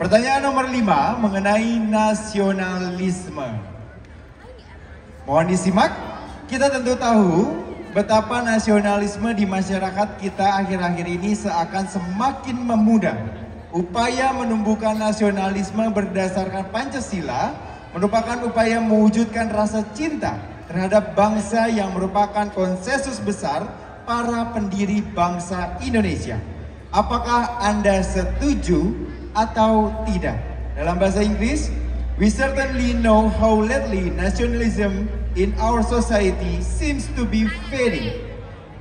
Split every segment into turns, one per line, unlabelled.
Pertanyaan nomor 5 mengenai nasionalisme. Mohon disimak. Kita tentu tahu betapa nasionalisme di masyarakat kita akhir-akhir ini seakan semakin memudar. Upaya menumbuhkan nasionalisme berdasarkan Pancasila merupakan upaya mewujudkan rasa cinta terhadap bangsa yang merupakan konsensus besar para pendiri bangsa Indonesia. Apakah Anda setuju atau tidak? Dalam bahasa Inggris, we certainly know how lately nationalism in our society seems to be fading.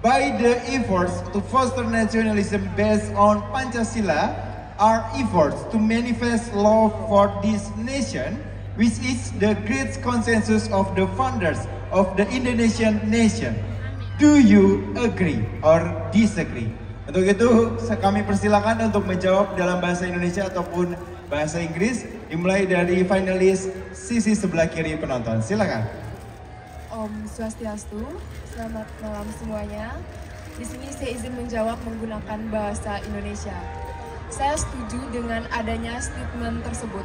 By the efforts to foster nationalism based on Pancasila, our efforts to manifest love for this nation, which is the great consensus of the founders of the Indonesian nation. Do you agree or disagree? Untuk itu, kami persilakan untuk menjawab dalam bahasa Indonesia ataupun bahasa Inggris, dimulai dari finalis sisi sebelah kiri penonton. Silakan.
Om Swastiastu, selamat malam semuanya. Di sini saya izin menjawab menggunakan bahasa Indonesia. Saya setuju dengan adanya statement tersebut.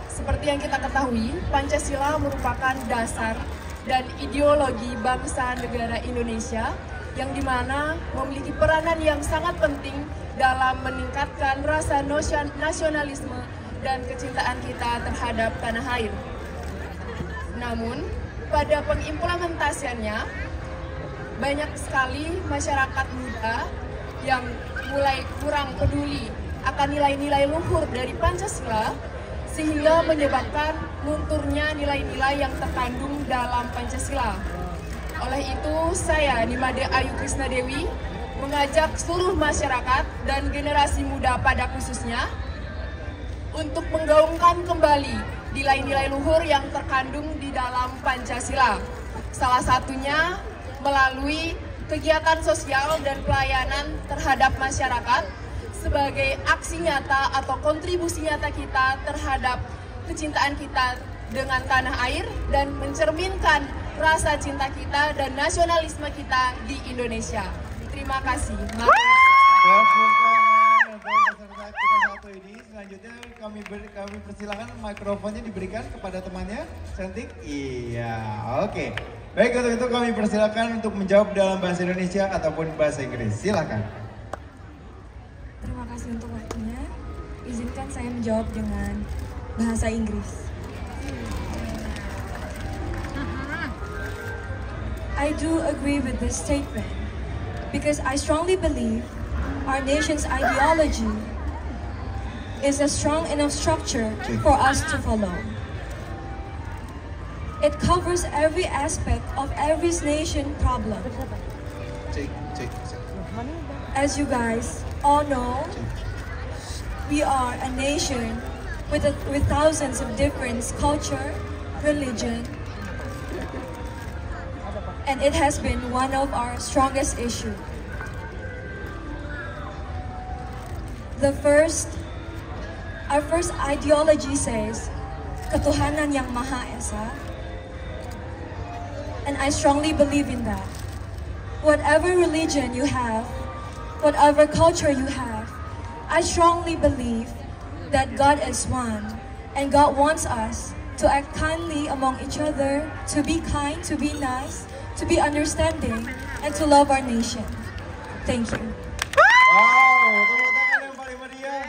Seperti yang kita ketahui, Pancasila merupakan dasar dan ideologi bangsa negara Indonesia yang dimana memiliki peranan yang sangat penting dalam meningkatkan rasa nasionalisme dan kecintaan kita terhadap tanah air. Namun, pada pengimplementasiannya, banyak sekali masyarakat muda yang mulai kurang peduli akan nilai-nilai luhur dari Pancasila, sehingga menyebabkan lunturnya nilai-nilai yang terkandung dalam Pancasila. Oleh itu, saya, Nimade Ayu Krisnadewi, mengajak seluruh masyarakat dan generasi muda pada khususnya untuk menggaungkan kembali nilai-nilai luhur yang terkandung di dalam Pancasila. Salah satunya melalui kegiatan sosial dan pelayanan terhadap masyarakat sebagai aksi nyata atau kontribusi nyata kita terhadap kecintaan kita dengan tanah air dan mencerminkan rasa cinta kita dan nasionalisme kita di Indonesia. Terima kasih.
Selanjutnya kami persilakan mikrofonnya diberikan kepada temannya. Cantik? Iya, oke. Baik, untuk itu kami persilakan untuk menjawab dalam bahasa Indonesia ataupun bahasa Inggris. Silakan.
Terima kasih untuk waktunya. Izinkan saya menjawab dengan bahasa Inggris. I do agree with this statement because I strongly believe our nation's ideology is a strong enough structure for us to follow. It covers every aspect of every nation problem. As you guys all know, we are a nation with thousands of different culture, religion, and it has been one of our strongest issues. Our first ideology says, Ketuhanan yang Maha Esa, and I strongly believe in that. Whatever religion you have, whatever culture you have, I strongly believe that God is one, and God wants us to act kindly among each other, to be kind, to be nice, to be understanding, and to love our nation. Thank you.
Wow, tepuk tangan yang paling meriah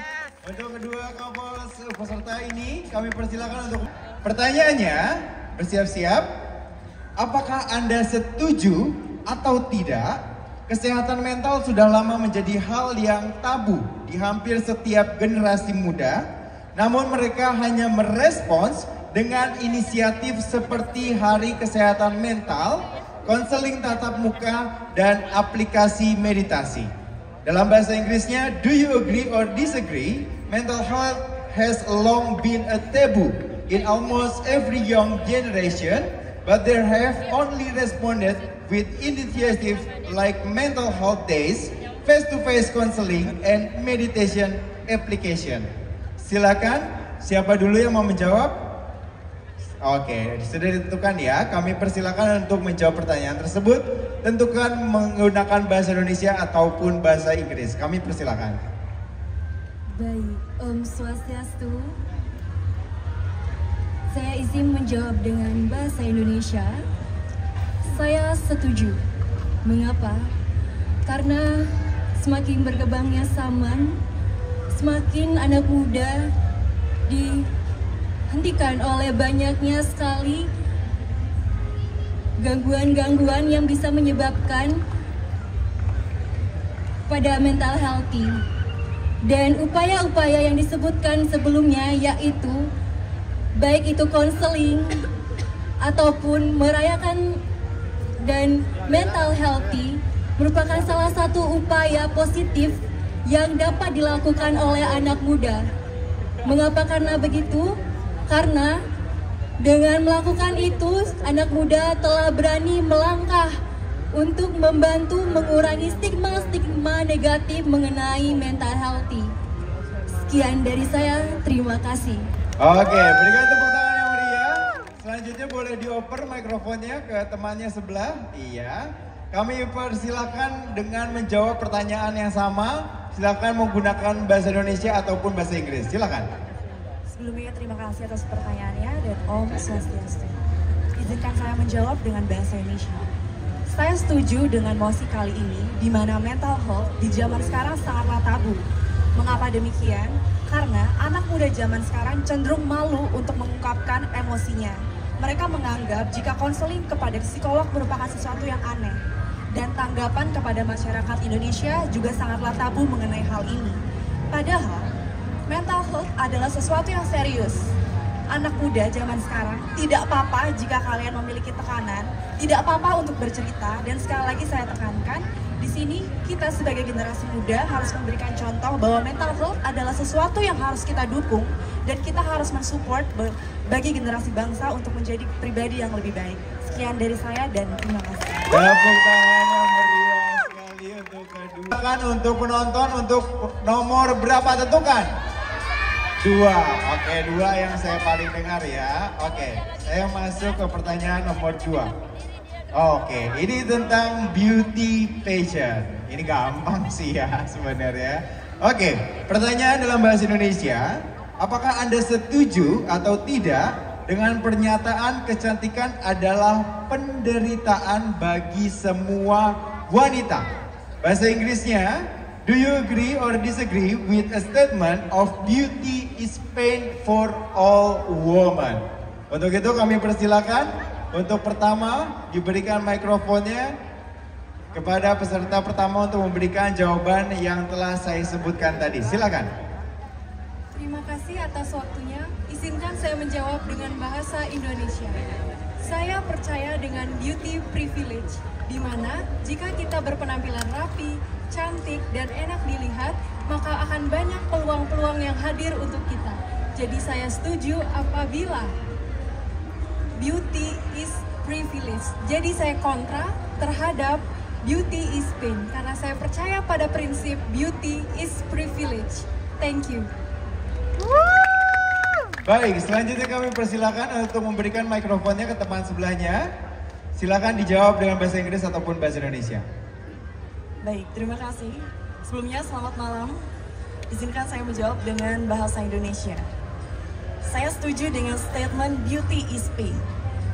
untuk kedua kapal peserta ini. Kami persilakan untuk pertanyaannya. Bersiap-siap. Apakah Anda setuju atau tidak? Kesehatan mental sudah lama menjadi hal yang tabu di hampir setiap generasi muda. Namun mereka hanya merespons dengan inisiatif seperti Hari Kesehatan Mental, konseling tatap muka, dan aplikasi meditasi. Dalam bahasa Inggrisnya, do you agree or disagree? Mental health has long been a taboo in almost every young generation, but they have only responded with initiatives like mental health days, face-to-face counseling, and meditation application. Silakan, siapa dulu yang mau menjawab? Oke, sudah ditentukan ya. Kami persilakan untuk menjawab pertanyaan tersebut. Tentukan menggunakan bahasa Indonesia ataupun bahasa Inggris. Kami persilakan.
Baik, Om Swastiastu. Saya izin menjawab dengan bahasa Indonesia. Saya setuju. Mengapa? Karena semakin berkembangnya zaman, semakin anak muda dihentikan oleh banyaknya sekali gangguan-gangguan yang bisa menyebabkan pada mental healthy. Dan upaya-upaya yang disebutkan sebelumnya yaitu baik itu konseling ataupun merayakan dan mental healthy merupakan salah satu upaya positif yang dapat dilakukan oleh anak muda. Mengapa karena begitu? Karena dengan melakukan itu, anak muda telah berani melangkah untuk membantu mengurangi stigma-stigma negatif mengenai mental healthy. Sekian dari saya, terima kasih.
Oke, berikan tepuk tangan yang meriah. Selanjutnya boleh dioper mikrofonnya ke temannya sebelah. Iya. Kami persilakan dengan menjawab pertanyaan yang sama. Silakan menggunakan bahasa Indonesia ataupun bahasa Inggris. Silakan.
Sebelumnya terima kasih atas pertanyaannya dan Om Swastiastu. Izinkan saya menjawab dengan bahasa Indonesia. Saya setuju dengan mosi kali ini, di mana mental health di zaman sekarang sangatlah tabu. Mengapa demikian? Karena anak muda zaman sekarang cenderung malu untuk mengungkapkan emosinya. Mereka menganggap jika konseling kepada psikolog merupakan sesuatu yang aneh. Dan tanggapan kepada masyarakat Indonesia juga sangatlah tabu mengenai hal ini. Padahal, mental health adalah sesuatu yang serius. Anak muda zaman sekarang tidak apa-apa jika kalian memiliki tekanan, tidak apa-apa untuk bercerita, dan sekali lagi saya tekankan, di sini kita sebagai generasi muda harus memberikan contoh bahwa mental health adalah sesuatu yang harus kita dukung dan kita harus mensupport bagi generasi bangsa untuk menjadi pribadi yang lebih baik. Sekian dari saya dan terima kasih.
Tepuk tangan yang meriah sekali untuk kedua. Untuk penonton, untuk nomor berapa tentukan? 2. Oke, 2 yang saya paling dengar ya. Oke, saya masuk ke pertanyaan nomor 2. Oke, ini tentang beauty pageant. Ini gampang sih ya sebenarnya. Oke, pertanyaan dalam bahasa Indonesia. Apakah Anda setuju atau tidak dengan pernyataan kecantikan adalah penderitaan bagi semua wanita? Bahasa Inggrisnya, do you agree or disagree with a statement of beauty is pain for all women? Untuk itu kami persilakan untuk pertama diberikan mikrofonnya kepada peserta pertama untuk memberikan jawaban yang telah saya sebutkan tadi. Silakan.
Terima kasih atas waktunya. Izinkan saya menjawab dengan bahasa Indonesia. Saya percaya dengan beauty privilege, di mana jika kita berpenampilan rapi, cantik, dan enak dilihat, maka akan banyak peluang-peluang yang hadir untuk kita. Jadi saya setuju apabila beauty is privilege. Jadi saya kontra terhadap beauty is pain, karena saya percaya pada prinsip beauty is privilege. Thank you.
Baik, selanjutnya kami persilakan untuk memberikan mikrofonnya ke teman sebelahnya. Silakan dijawab dengan bahasa Inggris ataupun bahasa Indonesia.
Baik, terima kasih. Sebelumnya selamat malam. Izinkan saya menjawab dengan bahasa Indonesia. Saya setuju dengan statement beauty is pain.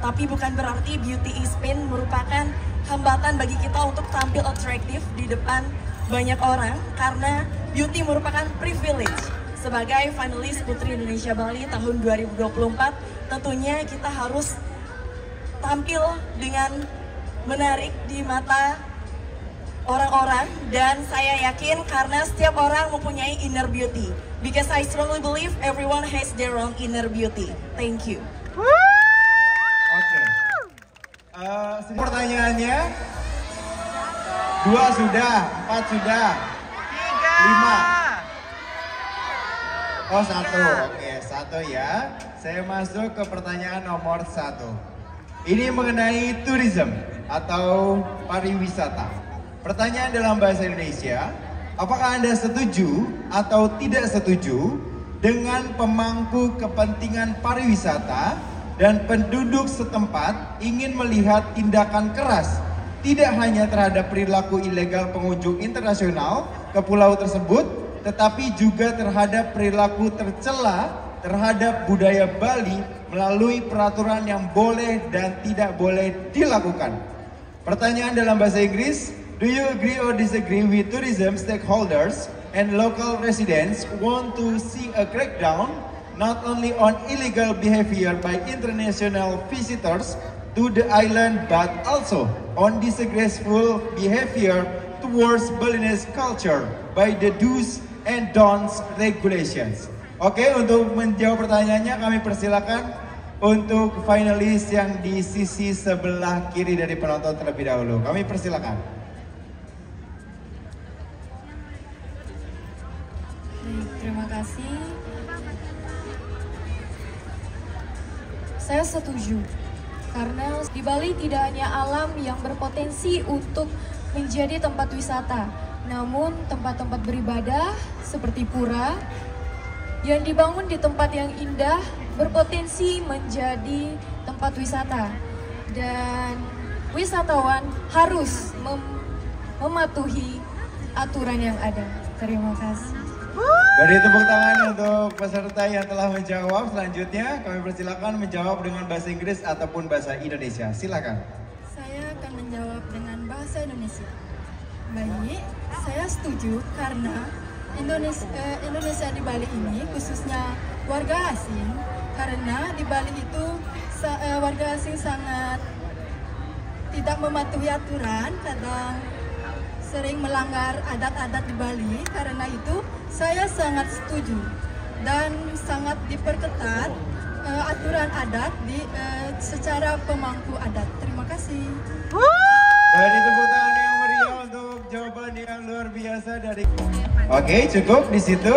Tapi bukan berarti beauty is pain merupakan hambatan bagi kita untuk tampil atraktif di depan banyak orang, karena beauty merupakan privilege. Sebagai finalis Putri Indonesia Bali tahun 2024, tentunya kita harus tampil dengan menarik di mata orang-orang, dan saya yakin karena setiap orang mempunyai inner beauty. Because I strongly believe everyone has their own inner beauty. Thank you.
Oke. Pertanyaannya 2 sudah, 4 sudah, 5. Oh 1, oke 1 ya. Saya masuk ke pertanyaan nomor 1. Ini mengenai tourism atau pariwisata. Pertanyaan dalam bahasa Indonesia, apakah Anda setuju atau tidak setuju dengan pemangku kepentingan pariwisata dan penduduk setempat ingin melihat tindakan keras tidak hanya terhadap perilaku ilegal pengunjung internasional ke pulau tersebut, tetapi juga terhadap perilaku tercela terhadap budaya Bali melalui peraturan yang boleh dan tidak boleh dilakukan. Pertanyaan dalam bahasa Inggris, do you agree or disagree with tourism stakeholders and local residents want to see a crackdown not only on illegal behavior by international visitors to the island but also on disgraceful behavior towards Balinese culture by the do's and don'ts regulations. Oke, untuk menjawab pertanyaannya kami persilakan untuk finalis yang di sisi sebelah kiri dari penonton terlebih dahulu. Kami persilakan.
Terima kasih. Saya setuju, karena di Bali tidak hanya alam yang berpotensi untuk menjadi tempat wisata, namun tempat-tempat beribadah seperti pura yang dibangun di tempat yang indah berpotensi menjadi tempat wisata. Dan wisatawan harus mematuhi aturan yang ada. Terima kasih.
Beri tepuk tangan untuk peserta yang telah menjawab. Selanjutnya kami persilakan menjawab dengan bahasa Inggris ataupun bahasa Indonesia. Silakan.
Saya akan menjawab dengan bahasa Indonesia. Baik, saya setuju karena Indonesia di Bali ini khususnya warga asing, karena di Bali itu warga asing sangat tidak mematuhi aturan, kadang sering melanggar adat-adat di Bali. Karena itu saya sangat setuju dan sangat diperketat aturan adat secara pemangku adat. Terima kasih.
Beri tepuk tangan yang meriah untuk jawaban yang luar biasa dari. Oke, cukup di situ.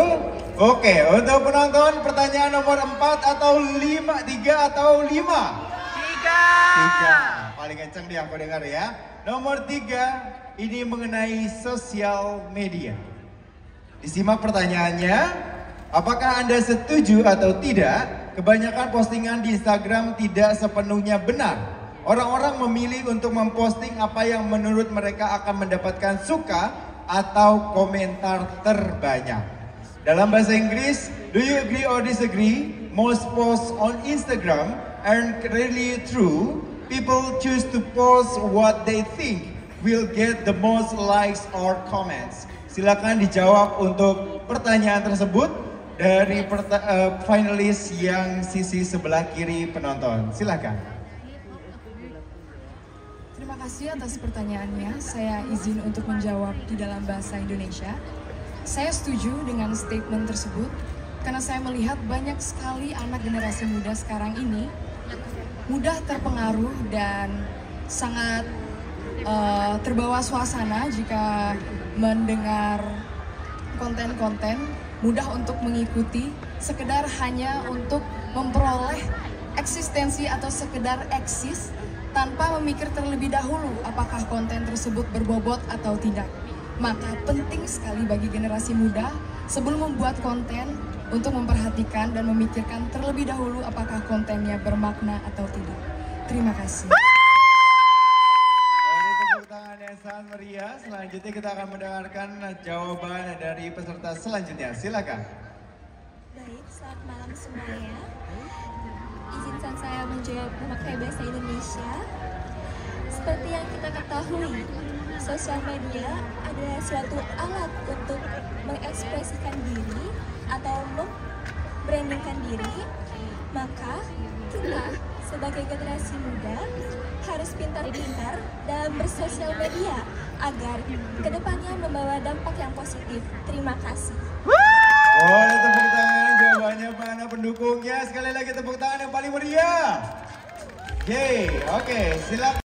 Oke, untuk penonton pertanyaan nomor 4 atau 5, 3 atau 5? 3. Paling kenceng dia aku dengar ya. Nomor 3 ini mengenai sosial media. Disimak pertanyaannya. Apakah Anda setuju atau tidak? Kebanyakan postingan di Instagram tidak sepenuhnya benar. Orang-orang memilih untuk memposting apa yang menurut mereka akan mendapatkan suka atau komentar terbanyak. Dalam bahasa Inggris, do you agree or disagree? Most posts on Instagram aren't really true. People choose to post what they think will get the most likes or comments. Silakan dijawab untuk pertanyaan tersebut dari finalis yang sisi sebelah kiri penonton. Silakan.
Terima kasih atas pertanyaannya. Saya izin untuk menjawab di dalam bahasa Indonesia. Saya setuju dengan statement tersebut karena saya melihat banyak sekali anak generasi muda sekarang ini mudah terpengaruh dan sangat terbawa suasana jika mendengar konten-konten, mudah untuk mengikuti sekedar hanya untuk memperoleh eksistensi atau sekedar eksis tanpa memikir terlebih dahulu apakah konten tersebut berbobot atau tidak. Maka penting sekali bagi generasi muda sebelum membuat konten untuk memperhatikan dan memikirkan terlebih dahulu apakah kontennya bermakna atau tidak. Terima kasih.
Dari tepuk tangan yang sangat meriah, selanjutnya kita akan mendengarkan jawaban dari peserta selanjutnya. Silakan.
Baik, selamat malam semuanya. Izinkan saya menjawab memakai bahasa Indonesia. Seperti yang kita ketahui, sosial media adalah suatu alat untuk mengekspresikan diri atau membrandingkan diri. Maka kita sebagai generasi muda harus pintar-pintar dalam bersosial media agar kedepannya membawa dampak yang positif. Terima kasih.
Boleh tepuk tangan, jawabannya mana pendukungnya? Sekali lagi tepuk tangan yang paling meriah. Oke, silakan.